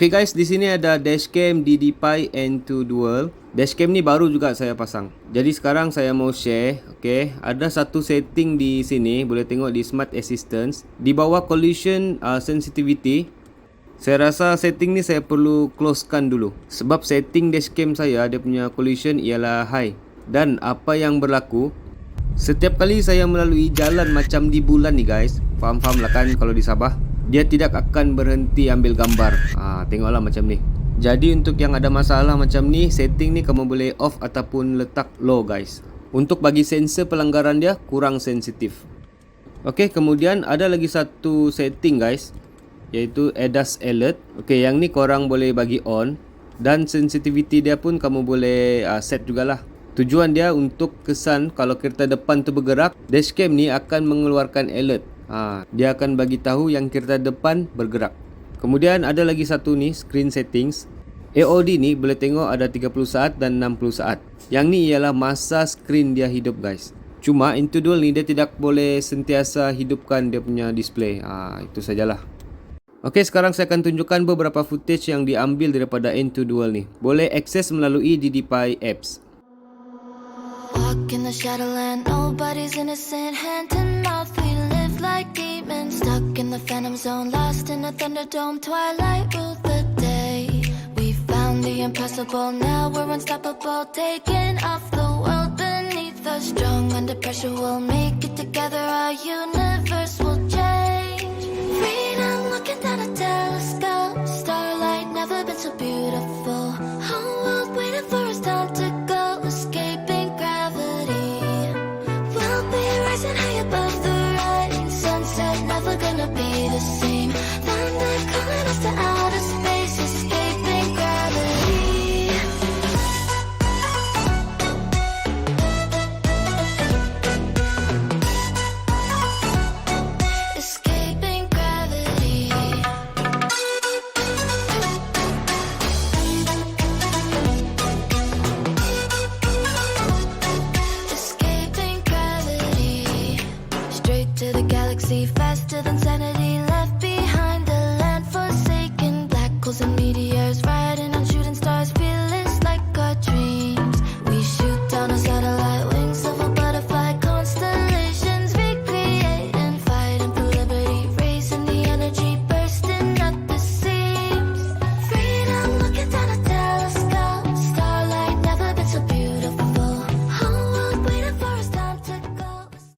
Okay guys, di sini ada Dashcam DDPAI N2 Dual. Dashcam ni baru juga saya pasang. Jadi sekarang saya mau share, okay, ada satu setting di sini, boleh tengok di Smart Assistance. Di bawah collision sensitivity, saya rasa setting ni saya perlu closekan dulu. Sebab setting dashcam saya, dia punya collision ialah high. Dan apa yang berlaku, setiap kali saya melalui jalan macam di bulan ni guys, faham-faham lah kan kalau di Sabah, dia tidak akan berhenti ambil gambar. Tengoklah macam ni. Jadi untuk yang ada masalah macam ni, setting ni kamu boleh off ataupun letak low guys. Untuk bagi sensor pelanggaran dia kurang sensitif. Okey, kemudian ada lagi satu setting guys, iaitu ADAS alert. Okey, yang ni korang boleh bagi on. Dan sensitivity dia pun kamu boleh set jugalah. Tujuan dia untuk kesan kalau kereta depan tu bergerak, dashcam ni akan mengeluarkan alert. Dia akan bagi tahu yang kereta depan bergerak. Kemudian ada lagi satu ni, screen settings. AOD ni boleh tengok ada 30 saat dan 60 saat. Yang ni ialah masa screen dia hidup guys. Cuma N2 Dual ni dia tidak boleh sentiasa hidupkan dia punya display. Itu sajalah. Okey, sekarang saya akan tunjukkan beberapa footage yang diambil daripada N2 Dual ni. Boleh akses melalui DDPAI apps. Walk in the shadowland, nobody's innocent. Hand to mouth, we live like demons. Stuck in the phantom zone, lost in a thunderdome. Twilight ruled the day. We found the impossible, now we're unstoppable. Taking off the world beneath us. Strong under pressure, we'll make it together. Our universe will change. Freedom looking down a telescope. Starlight never been so beautiful. Whole world waiting for us time to go. Escaping gravity. We'll be rising high above the rain. Sunset never gonna be the same. Thunder calling us to outer space. Escaping gravity. Escaping gravity. Escaping gravity. Straight to the galaxy, faster than sanity.